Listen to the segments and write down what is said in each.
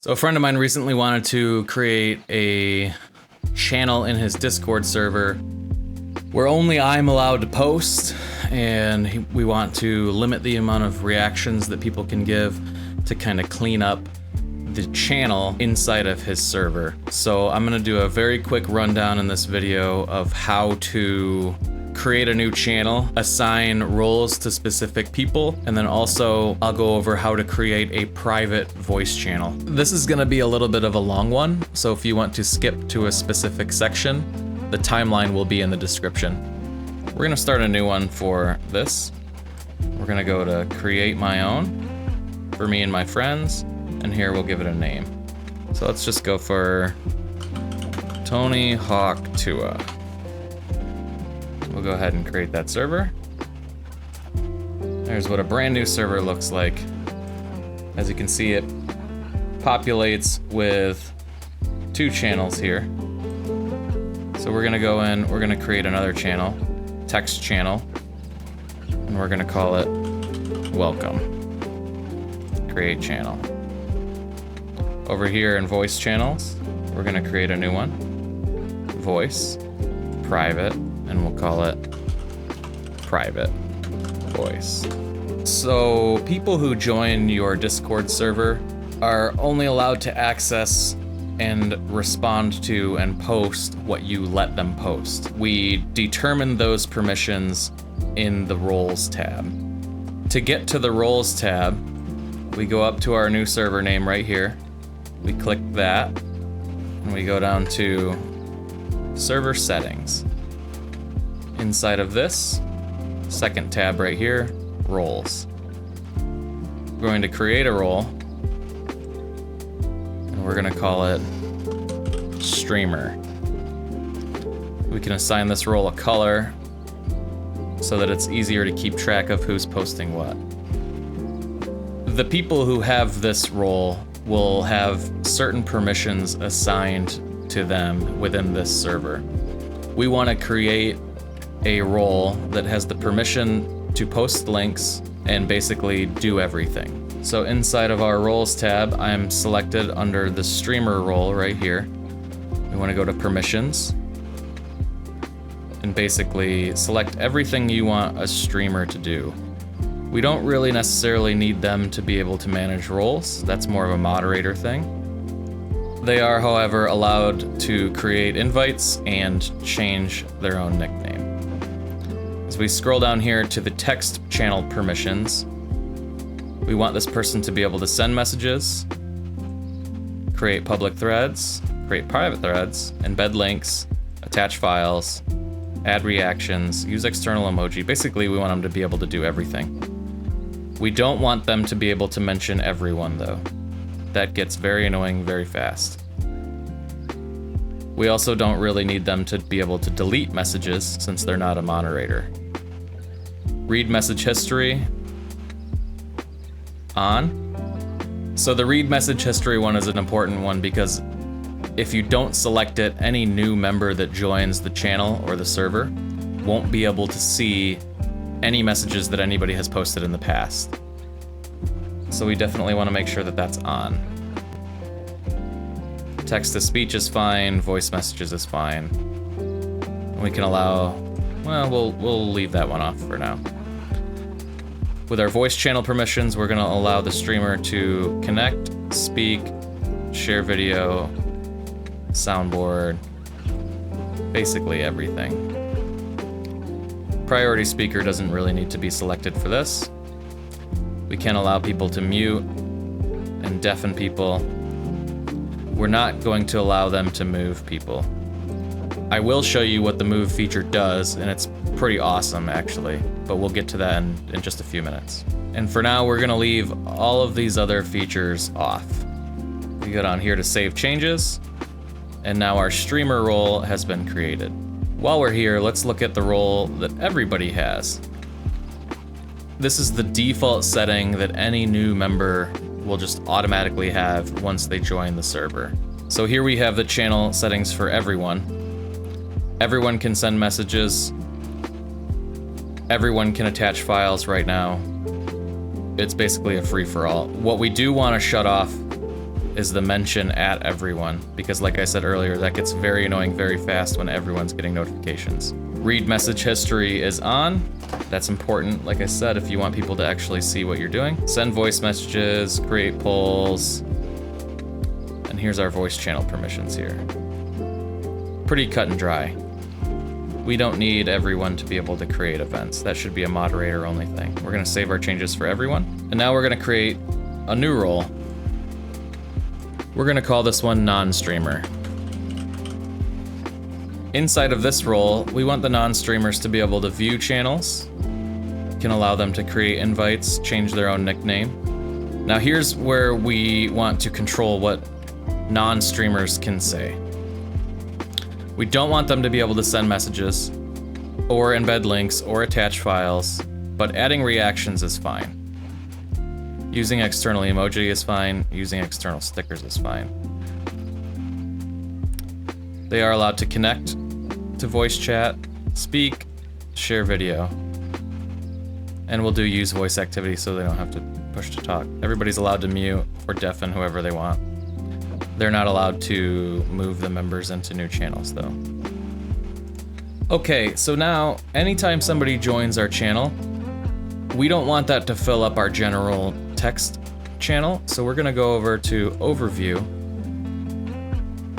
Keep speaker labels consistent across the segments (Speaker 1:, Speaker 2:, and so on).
Speaker 1: So a friend of mine recently wanted to create a channel in his Discord server where only I'm allowed to post, and we want to limit the amount of reactions that people can give to kind of clean up the channel inside of his server. So I'm gonna do a very quick rundown in this video of how to create a new channel, assign roles to specific people, and then also I'll go over how to create a private voice channel. This is gonna be a little bit of a long one, so if you want to skip to a specific section, the timeline will be in the description. We're gonna start a new one for this. We're gonna go to create my own for me and my friends, and here we'll give it a name. So let's just go for Tony Hawk Tua. We'll go ahead and create that server. There's what a brand new server looks like. As you can see, it populates with 2 channels here. So we're gonna go in, we're gonna create another channel, text channel, and we're gonna call it Welcome. Create channel. Over here in voice channels, we're gonna create a new one, voice, private, and we'll call it private voice. So people who join your Discord server are only allowed to access and respond to and post what you let them post. We determine those permissions in the roles tab. To get to the roles tab, we go up to our new server name right here. We click that, and we go down to server settings. Inside of this, second tab right here, roles. We're going to create a role, and we're gonna call it streamer. We can assign this role a color so that it's easier to keep track of who's posting what. The people who have this role will have certain permissions assigned to them within this server. We want to create a role that has the permission to post links and basically do everything. So inside of our roles tab, I'm selected under the streamer role right here. We want to go to permissions and basically select everything you want a streamer to do. We don't really necessarily need them to be able to manage roles. That's more of a moderator thing. They are, however, allowed to create invites and change their own nickname. As we scroll down here to the text channel permissions, we want this person to be able to send messages, create public threads, create private threads, embed links, attach files, add reactions, use external emoji. Basically, we want them to be able to do everything. We don't want them to be able to mention everyone, though. That gets very annoying very fast. We also don't really need them to be able to delete messages since they're not a moderator. Read message history on. So the read message history one is an important one because if you don't select it, any new member that joins the channel or the server won't be able to see any messages that anybody has posted in the past. So we definitely want to make sure that that's on. Text to speech is fine, voice messages is fine. And we can allow, well, we'll leave that one off for now. With our voice channel permissions, we're gonna allow the streamer to connect, speak, share video, soundboard, basically everything. Priority speaker doesn't really need to be selected for this. We can allow people to mute and deafen people. We're not going to allow them to move people. I will show you what the move feature does, and it's pretty awesome actually, but we'll get to that in just a few minutes. And for now, we're gonna leave all of these other features off. We go down here to save changes, and now our streamer role has been created. While we're here, let's look at the role that everybody has. This is the default setting that any new member will just automatically have once they join the server. So here we have the channel settings for everyone. Everyone can send messages. Everyone can attach files right now. It's basically a free-for-all. What we do want to shut off is the mention at everyone, because like I said earlier, that gets very annoying very fast when everyone's getting notifications. Read message history is on. That's important, like I said, if you want people to actually see what you're doing. Send voice messages, create polls, and here's our voice channel permissions here. Pretty cut and dry. We don't need everyone to be able to create events. That should be a moderator only thing. We're gonna save our changes for everyone. And now we're gonna create a new role. We're gonna call this one non-streamer. Inside of this role, we want the non-streamers to be able to view channels. We can allow them to create invites, change their own nickname. Now here's where we want to control what non-streamers can say. We don't want them to be able to send messages, or embed links, or attach files, but adding reactions is fine. Using external emoji is fine, using external stickers is fine. They are allowed to connect to voice chat, speak, share video, and we'll do use voice activity so they don't have to push to talk. Everybody's allowed to mute or deafen whoever they want. They're not allowed to move the members into new channels though. Okay, so now anytime somebody joins our channel, we don't want that to fill up our general text channel, so we're gonna go over to Overview.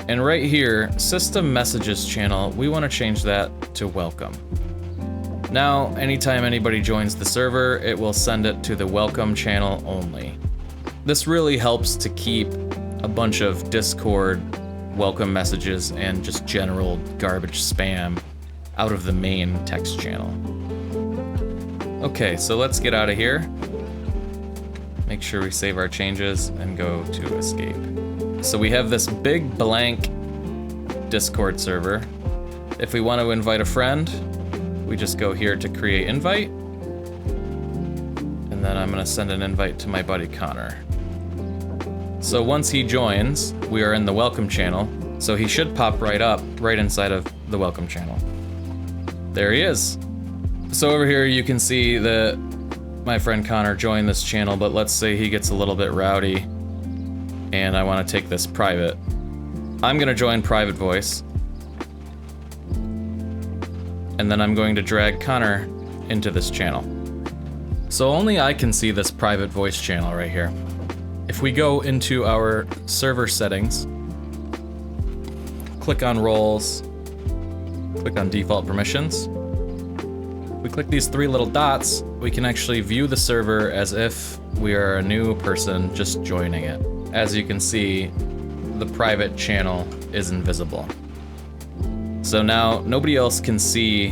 Speaker 1: And right here, System Messages channel, we wanna change that to Welcome. Now, anytime anybody joins the server, it will send it to the Welcome channel only. This really helps to keep a bunch of Discord welcome messages and just general garbage spam out of the main text channel. Okay, so let's get out of here. Make sure we save our changes and go to escape. So we have this big blank Discord server. If we want to invite a friend, we just go here to create invite. And then I'm gonna send an invite to my buddy Connor. So once he joins, we are in the welcome channel, so he should pop right up right inside of the welcome channel. There he is. So over here you can see that my friend Connor joined this channel, but let's say he gets a little bit rowdy and I want to take this private. I'm going to join private voice, and then I'm going to drag Connor into this channel. So only I can see this private voice channel right here. If we go into our server settings, click on roles, click on default permissions. We click these three little dots, we can actually view the server as if we are a new person just joining it. As you can see, the private channel is invisible. So now nobody else can see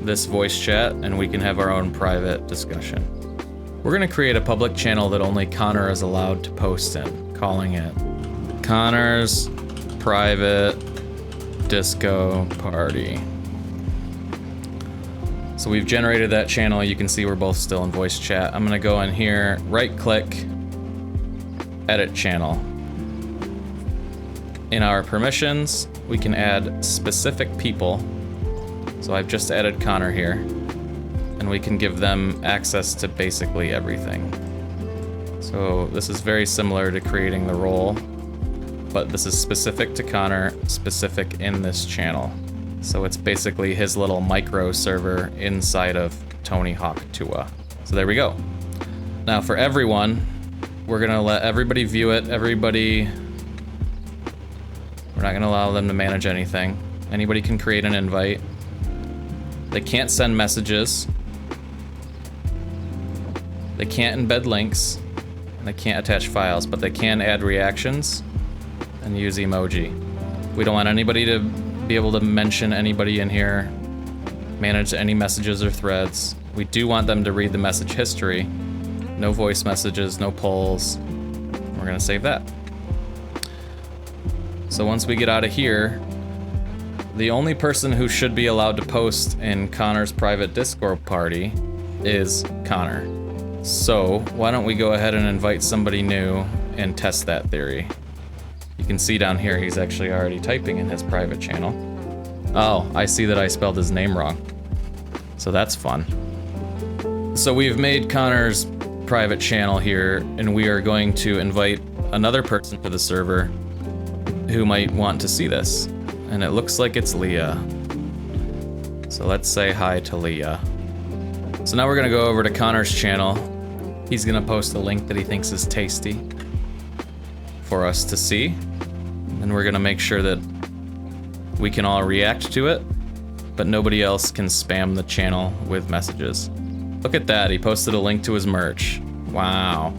Speaker 1: this voice chat and we can have our own private discussion. We're gonna create a public channel that only Connor is allowed to post in, calling it Connor's Private Disco Party. So we've generated that channel. You can see we're both still in voice chat. I'm gonna go in here, right click, edit channel. In our permissions, we can add specific people. So I've just added Connor here. And we can give them access to basically everything. So this is very similar to creating the role, but this is specific to Connor, specific in this channel. So it's basically his little micro server inside of Tony Hawk 2. So there we go. Now for everyone, we're gonna let everybody view it, we're not gonna allow them to manage anything. Anybody can create an invite. They can't send messages. They can't embed links, and they can't attach files, but they can add reactions and use emoji. We don't want anybody to be able to mention anybody in here, manage any messages or threads. We do want them to read the message history. No voice messages, no polls. We're gonna save that. So once we get out of here, the only person who should be allowed to post in Connor's private Discord party is Connor. So why don't we go ahead and invite somebody new and test that theory. You can see down here he's actually already typing in his private channel. Oh, I see that I spelled his name wrong. So that's fun. So we've made Connor's private channel here, and we are going to invite another person to the server who might want to see this. And it looks like it's Leah. So let's say hi to Leah. So now we're gonna go over to Connor's channel. He's gonna post a link that he thinks is tasty for us to see. And we're gonna make sure that we can all react to it, but nobody else can spam the channel with messages. Look at that, he posted a link to his merch. Wow.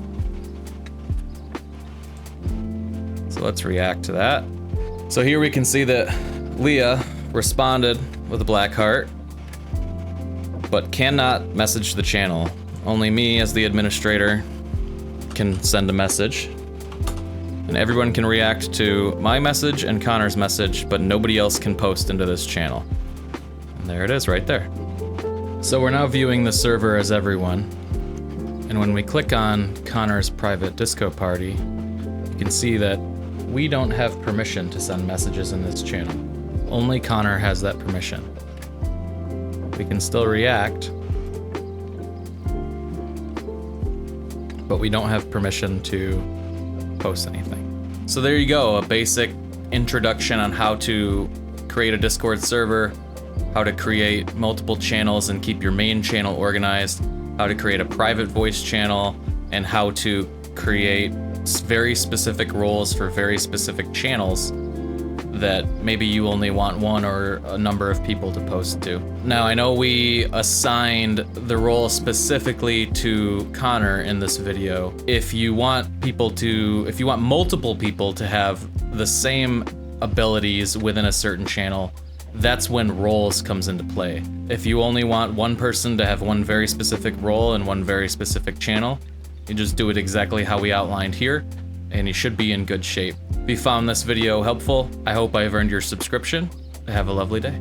Speaker 1: So let's react to that. So here we can see that Leah responded with a black heart, but cannot message the channel. Only me as the administrator can send a message. And everyone can react to my message and Connor's message, but nobody else can post into this channel. And there it is right there. So we're now viewing the server as everyone. And when we click on Connor's private disco party, you can see that we don't have permission to send messages in this channel. Only Connor has that permission. We can still react, but we don't have permission to post anything. So there you go, a basic introduction on how to create a Discord server, how to create multiple channels and keep your main channel organized, how to create a private voice channel, and how to create very specific roles for very specific channels that maybe you only want one or a number of people to post to. Now, I know we assigned the role specifically to Connor in this video. If you want multiple people to have the same abilities within a certain channel, that's when roles comes into play. If you only want one person to have one very specific role and one very specific channel, you just do it exactly how we outlined here, and you should be in good shape. If you found this video helpful, I hope I've earned your subscription. Have a lovely day.